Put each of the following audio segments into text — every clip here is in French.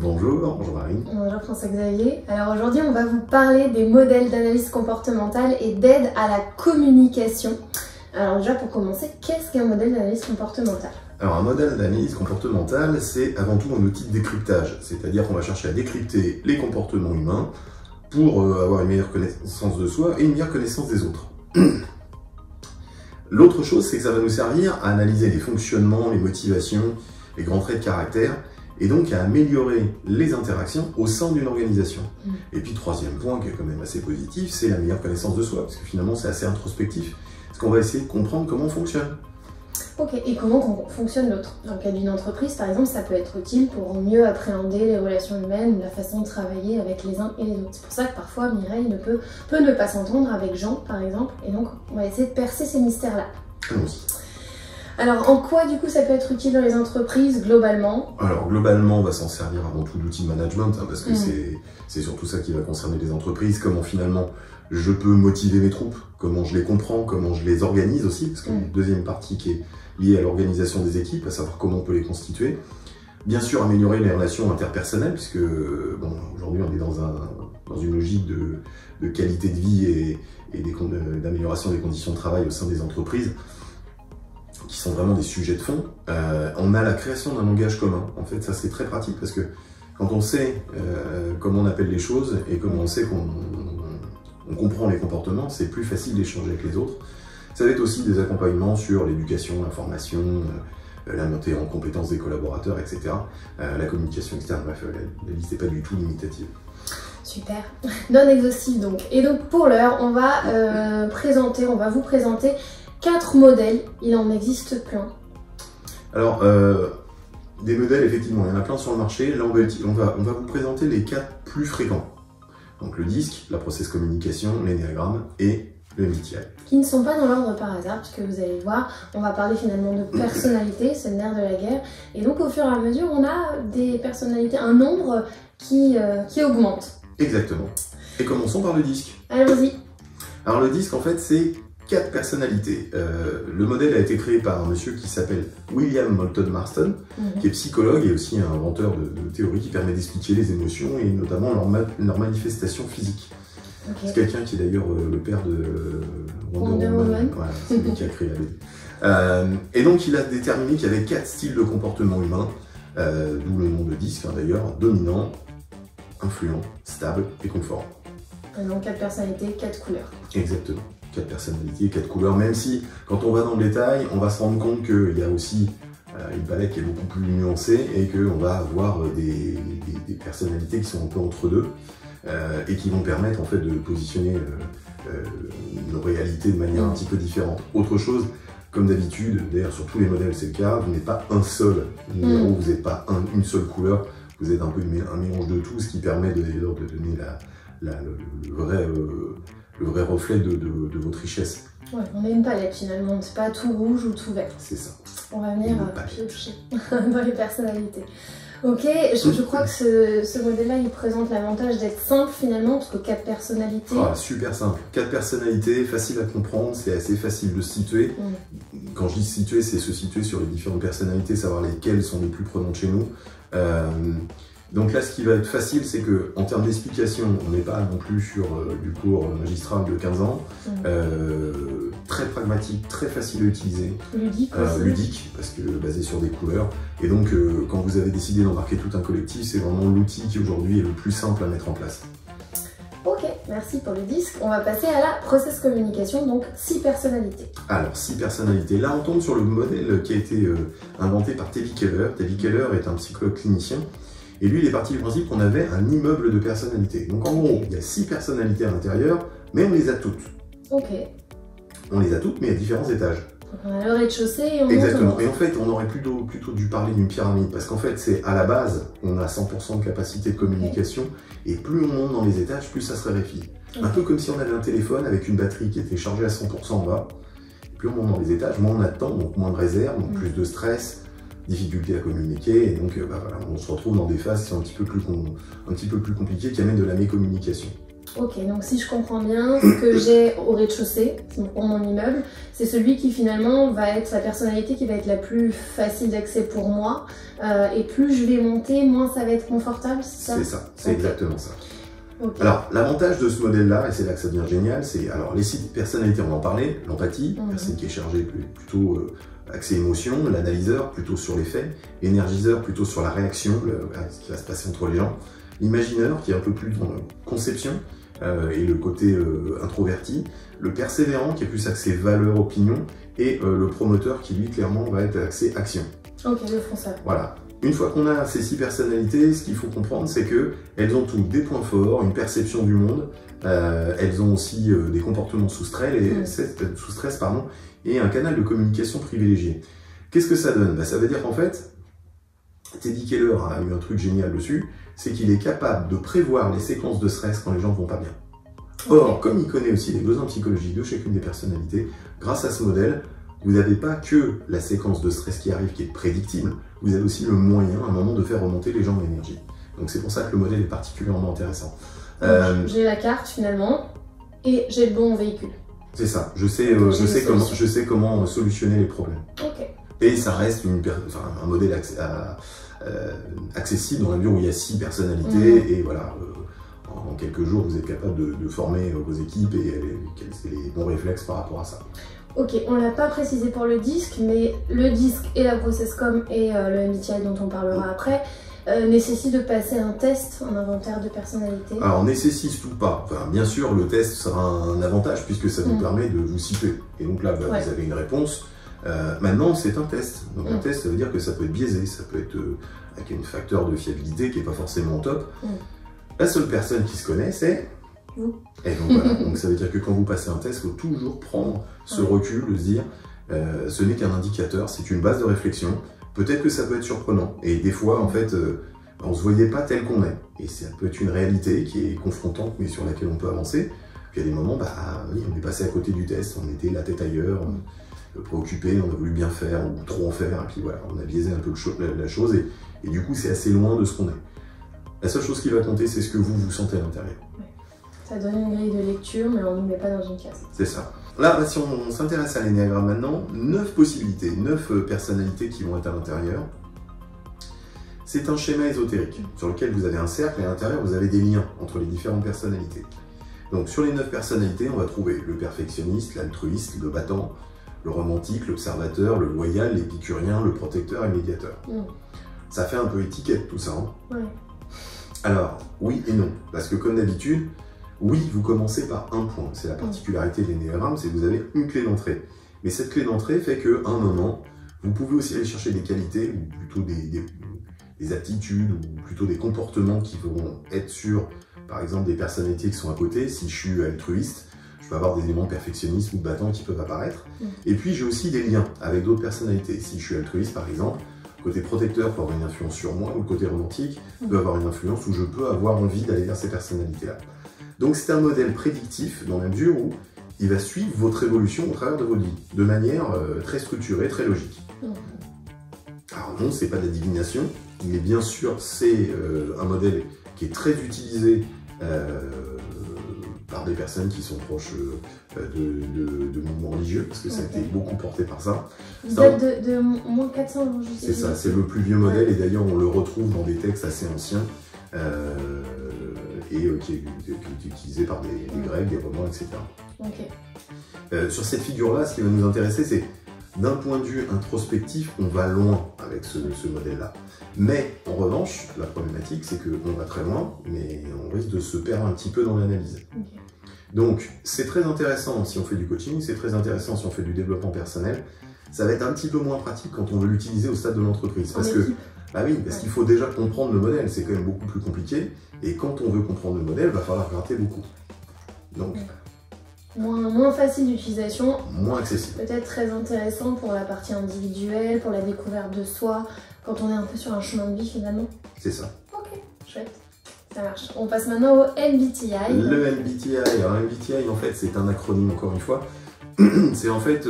Bonjour, bonjour Marine. Bonjour François-Xavier. Alors aujourd'hui, on va vous parler des modèles d'analyse comportementale et d'aide à la communication. Alors déjà, pour commencer, qu'est-ce qu'un modèle d'analyse comportementale? Alors un modèle d'analyse comportementale, c'est avant tout un outil de décryptage, c'est-à-dire qu'on va chercher à décrypter les comportements humains pour avoir une meilleure connaissance de soi et une meilleure connaissance des autres. L'autre chose, c'est que ça va nous servir à analyser les fonctionnements, les motivations, les grands traits de caractère, et donc à améliorer les interactions au sein d'une organisation. Et puis troisième point, qui est quand même assez positif, c'est la meilleure connaissance de soi, parce que finalement c'est assez introspectif, parce qu'on va essayer de comprendre comment on fonctionne. Ok, et comment fonctionne l'autre? Dans le cas d'une entreprise, par exemple, ça peut être utile pour mieux appréhender les relations humaines, la façon de travailler avec les uns et les autres. C'est pour ça que parfois Mireille peut ne pas s'entendre avec Jean, par exemple, et donc on va essayer de percer ces mystères-là. Allons-y. Alors, en quoi, du coup, ça peut être utile dans les entreprises, globalement? Alors, globalement, on va s'en servir avant tout d'outils de management, parce que c'est surtout ça qui va concerner les entreprises, comment finalement je peux motiver mes troupes, comment je les comprends, comment je les organise aussi, parce qu'il y a une deuxième partie qui est liée à l'organisation des équipes, à savoir comment on peut les constituer. Bien sûr, améliorer les relations interpersonnelles, puisque bon, aujourd'hui, on est dans une logique de qualité de vie et d'amélioration des conditions de travail au sein des entreprises, qui sont vraiment des sujets de fond. On a la création d'un langage commun. En fait, ça c'est très pratique parce que quand on sait comment on appelle les choses et comment on sait qu'on comprend les comportements, c'est plus facile d'échanger avec les autres. Ça va être aussi des accompagnements sur l'éducation, la formation, la montée en compétences des collaborateurs, etc. La communication externe, bref, la liste n'est pas du tout limitative. Super, non exhaustif donc. Et donc pour l'heure, on va vous présenter 4 modèles, il en existe plein. Alors, des modèles, effectivement, il y en a plein sur le marché. Là, on va vous présenter les 4 plus fréquents. Donc le DISC, la process communication, l'énéagramme et le MBTI. Qui ne sont pas dans l'ordre par hasard, puisque vous allez voir, on va parler finalement de personnalité, c'est le nerf de la guerre. Et donc au fur et à mesure, on a des personnalités, un nombre qui augmente. Exactement. Et commençons par le DISC. Allons-y. Alors le DISC, en fait, c'est 4 personnalités. Le modèle a été créé par un monsieur qui s'appelle William Moulton Marston, qui est psychologue et aussi un inventeur de théories qui permet d'expliquer les émotions et notamment leur manifestation physique. Okay. C'est quelqu'un qui est d'ailleurs le père de Wonder Woman. Voilà, c'est lui qui a créé la BD. Et donc il a déterminé qu'il y avait 4 styles de comportement humain, d'où le nom de DISC d'ailleurs, dominant, influent, stable et confort. Donc 4 personnalités, 4 couleurs. Exactement. 4 personnalités, 4 couleurs, même si quand on va dans le détail, on va se rendre compte qu'il y a aussi une palette qui est beaucoup plus nuancée et qu'on va avoir des personnalités qui sont un peu entre deux et qui vont permettre en fait de positionner nos réalités de manière un petit peu différente. Autre chose, comme d'habitude, d'ailleurs sur tous les modèles c'est le cas, vous n'êtes pas un seul numéro, vous n'êtes pas une seule couleur, vous êtes un peu un mélange de tout, ce qui permet de donner le vrai reflet de votre richesse. Ouais, on a une palette finalement, c'est pas tout rouge ou tout vert. C'est ça. On va venir piocher dans les personnalités. Ok, je crois que ce modèle-là, il présente l'avantage d'être simple finalement, parce que 4 personnalités... Ah, super simple. 4 personnalités, facile à comprendre, c'est assez facile de se situer. Quand je dis se situer, c'est se situer sur les différentes personnalités, savoir lesquelles sont les plus prenantes chez nous. Donc là, ce qui va être facile, c'est qu'en termes d'explication, on n'est pas non plus sur du cours magistral de 15 ans. Très pragmatique, très facile à utiliser. Ludique aussi. Ludique, parce que basé sur des couleurs. Et donc, quand vous avez décidé d'embarquer tout un collectif, c'est vraiment l'outil qui aujourd'hui est le plus simple à mettre en place. Ok, merci pour le DISC. On va passer à la process communication, donc 6 personnalités. Alors, 6 personnalités. Là, on tombe sur le modèle qui a été inventé par Tevi Keller. Tevi Keller est un psychologue clinicien. Et lui, il est parti du principe qu'on avait un immeuble de personnalités. Donc en gros, il y a 6 personnalités à l'intérieur, mais on les a toutes. Ok. On les a toutes, mais à différents étages. Donc on a le rez-de-chaussée et on monte. Exactement. Et en fait, on aurait plutôt dû parler d'une pyramide, parce qu'en fait, c'est à la base, on a 100% de capacité de communication, et plus on monte dans les étages, plus ça se raréfie. Un peu comme si on avait un téléphone avec une batterie qui était chargée à 100% en bas. Et plus on monte dans les étages, moins on a de temps, donc moins de réserve, donc plus de stress, difficulté à communiquer, et donc voilà, on se retrouve dans des phases qui sont un petit peu plus compliquées, qui amènent de la mécommunication. Ok, donc si je comprends bien, ce que j'ai au rez-de-chaussée, pour mon immeuble, c'est celui qui finalement va être la personnalité qui va être la plus facile d'accès pour moi. Et plus je vais monter, moins ça va être confortable, c'est ça? C'est ça, c'est exactement ça. Okay. Alors, l'avantage de ce modèle-là, et c'est là que ça devient génial, c'est alors les 6 personnalités, on en parlait, l'empathie, personne qui est chargée plutôt accès émotion, l'analyseur plutôt sur les faits, l'énergiseur plutôt sur la réaction, ce qui va se passer entre les gens, l'imagineur qui est un peu plus dans la conception et le côté introverti, le persévérant qui est plus axé valeur, opinion, et le promoteur qui lui clairement va être axé action. Ok, le fonceur. Voilà. Une fois qu'on a ces 6 personnalités, ce qu'il faut comprendre, c'est qu'elles ont toutes des points forts, une perception du monde, elles ont aussi des comportements sous stress, et un canal de communication privilégié. Qu'est-ce que ça donne? Ça veut dire qu'en fait, Teddy Keller a eu un truc génial dessus, c'est qu'il est capable de prévoir les séquences de stress quand les gens vont pas bien. Or, comme il connaît aussi les besoins psychologiques de chacune des personnalités, grâce à ce modèle, vous n'avez pas que la séquence de stress qui arrive qui est prédictible, vous avez aussi le moyen à un moment de faire remonter les gens en énergie. Donc c'est pour ça que le modèle est particulièrement intéressant. J'ai la carte finalement et j'ai le bon véhicule. C'est ça, je sais comment solutionner les problèmes. Okay. Et ça reste un modèle accessible dans la mesure où il y a 6 personnalités et voilà, en quelques jours vous êtes capable de former vos équipes et les bons réflexes par rapport à ça. Ok, on l'a pas précisé pour le disque, mais le disque et la ProcessCom et le MBTI dont on parlera après nécessitent de passer un test, un inventaire de personnalité. Alors nécessite ou pas, enfin, bien sûr le test sera un avantage puisque ça vous permet de vous situer. Et donc là vous avez une réponse. Maintenant c'est un test, donc un test ça veut dire que ça peut être biaisé, ça peut être avec un facteur de fiabilité qui n'est pas forcément top. La seule personne qui se connaît c'est vous. Et donc voilà, donc ça veut dire que quand vous passez un test, il faut toujours prendre ce recul, de se dire ce n'est qu'un indicateur, c'est une base de réflexion. Peut-être que ça peut être surprenant. Et des fois, en fait, on ne se voyait pas tel qu'on est. Et ça peut être une réalité qui est confrontante, mais sur laquelle on peut avancer. Puis il y a des moments, oui, on est passé à côté du test, on était la tête ailleurs, préoccupé, on a voulu bien faire ou trop en faire, et puis voilà, on a biaisé un peu la chose, et du coup, c'est assez loin de ce qu'on est. La seule chose qui va compter, c'est ce que vous sentez à l'intérieur. Ça donne une grille de lecture, mais on ne nous met pas dans une case. C'est ça. Là, si on s'intéresse à l'énéagramme maintenant, 9 possibilités, 9 personnalités qui vont être à l'intérieur. C'est un schéma ésotérique sur lequel vous avez un cercle et à l'intérieur, vous avez des liens entre les différentes personnalités. Donc, sur les 9 personnalités, on va trouver le perfectionniste, l'altruiste, le battant, le romantique, l'observateur, le loyal, l'épicurien, le protecteur et le médiateur. Ça fait un peu étiquette tout ça. Hein. Alors, oui et non, parce que comme d'habitude, oui, vous commencez par un point. C'est la particularité de l'énéagramme, c'est que vous avez une clé d'entrée. Mais cette clé d'entrée fait qu'à un moment, vous pouvez aussi aller chercher des qualités, ou plutôt des attitudes, ou plutôt des comportements qui vont être sur, par exemple, des personnalités qui sont à côté. Si je suis altruiste, je peux avoir des éléments perfectionnistes ou battants qui peuvent apparaître. Et puis, j'ai aussi des liens avec d'autres personnalités. Si je suis altruiste, par exemple, le côté protecteur peut avoir une influence sur moi, ou le côté romantique peut avoir une influence où je peux avoir envie d'aller vers ces personnalités-là. Donc c'est un modèle prédictif dans la mesure où il va suivre votre évolution au travers de votre vie, de manière très structurée, très logique. Alors non, c'est pas de la divination, mais bien sûr c'est un modèle qui est très utilisé par des personnes qui sont proches de mouvements religieux, parce que ça a été beaucoup porté par ça. Il date de moins de 400 ans, je sais. C'est ça, c'est le plus vieux modèle, et d'ailleurs on le retrouve dans des textes assez anciens. Et qui est utilisé par des Grecs, des Romains, etc. Sur cette figure-là, ce qui va nous intéresser, c'est d'un point de vue introspectif, on va loin avec ce modèle-là. Mais en revanche, la problématique, c'est qu'on va très loin, mais on risque de se perdre un petit peu dans l'analyse. Donc, c'est très intéressant si on fait du coaching, c'est très intéressant si on fait du développement personnel. Ça va être un petit peu moins pratique quand on veut l'utiliser au stade de l'entreprise. Parce qu'il faut déjà comprendre le modèle, c'est quand même beaucoup plus compliqué. Et quand on veut comprendre le modèle, il va falloir gratter beaucoup. Donc, moins facile d'utilisation. Moins accessible. Peut-être très intéressant pour la partie individuelle, pour la découverte de soi, quand on est un peu sur un chemin de vie finalement. C'est ça. Ok, chouette. Ça marche. On passe maintenant au MBTI. Le MBTI, alors MBTI en fait c'est un acronyme encore une fois. C'est en fait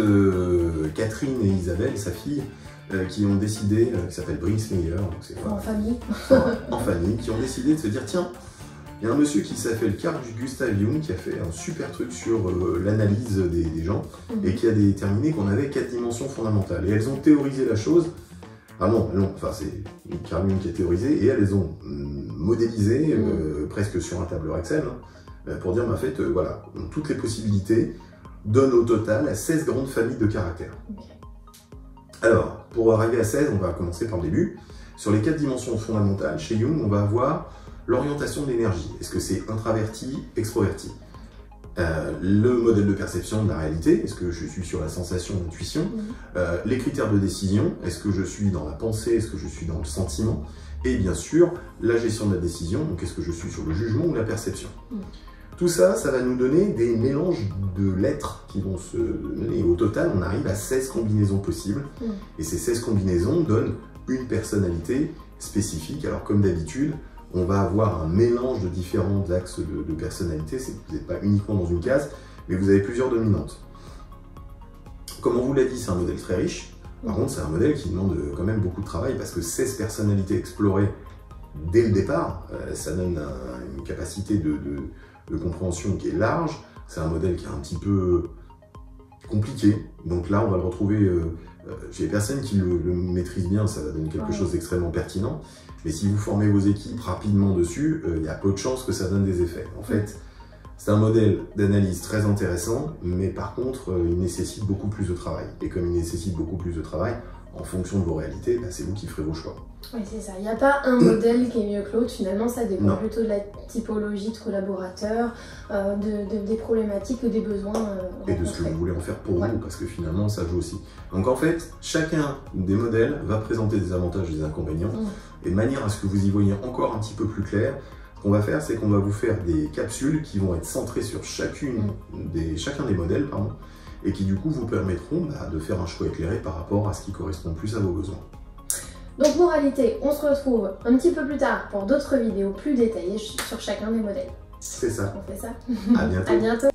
Catherine et Isabelle, sa fille, qui ont décidé, qui s'appelle Brinslinger, en famille. En famille, qui ont décidé de se dire tiens, Il y a un monsieur qui s'appelle Carl Gustav Jung qui a fait un super truc sur l'analyse des gens et qui a déterminé qu'on avait 4 dimensions fondamentales. Et elles ont théorisé la chose. Ah non, enfin c'est Carl Jung qui a théorisé et elles les ont modélisé presque sur un tableur Excel pour dire, en fait, voilà, toutes les possibilités donnent au total 16 grandes familles de caractères. Alors, pour arriver à 16, on va commencer par le début. Sur les 4 dimensions fondamentales, chez Jung, on va avoir l'orientation de l'énergie. Est-ce que c'est introverti, extroverti? Le modèle de perception de la réalité, est-ce que je suis sur la sensation, l'intuition? Les critères de décision, est-ce que je suis dans la pensée, est-ce que je suis dans le sentiment? Et bien sûr, la gestion de la décision, donc est-ce que je suis sur le jugement ou la perception? Tout ça, ça va nous donner des mélanges de lettres qui vont se donner. Et au total, on arrive à 16 combinaisons possibles. Et ces 16 combinaisons donnent une personnalité spécifique. Alors comme d'habitude, on va avoir un mélange de différents axes de personnalité. Vous n'êtes pas uniquement dans une case, mais vous avez plusieurs dominantes. Comme on vous l'a dit, c'est un modèle très riche. Par contre, c'est un modèle qui demande quand même beaucoup de travail parce que 16 personnalités explorées dès le départ, ça donne une capacité de compréhension qui est large. C'est un modèle qui est un petit peu compliqué. Donc là, on va le retrouver chez les personnes qui le maîtrisent bien, ça va donner quelque chose d'extrêmement pertinent. Mais si vous formez vos équipes rapidement dessus, il y a peu de chances que ça donne des effets. En fait, c'est un modèle d'analyse très intéressant, mais par contre, il nécessite beaucoup plus de travail. Et comme il nécessite beaucoup plus de travail, en fonction de vos réalités, c'est vous qui ferez vos choix. Oui, c'est ça. Il n'y a pas un modèle qui est mieux que l'autre. Finalement, ça dépend plutôt de la typologie de collaborateurs, des problématiques ou des besoins et de ce que vous voulez en faire pour vous, parce que finalement, ça joue aussi. Donc en fait, chacun des modèles va présenter des avantages et des inconvénients. Et de manière à ce que vous y voyez encore un petit peu plus clair, ce qu'on va faire, c'est qu'on va vous faire des capsules qui vont être centrées sur chacun des modèles, et qui du coup vous permettront de faire un choix éclairé par rapport à ce qui correspond plus à vos besoins. Donc moralité, on se retrouve un petit peu plus tard pour d'autres vidéos plus détaillées sur chacun des modèles. C'est ça. On fait ça. À bientôt. À bientôt.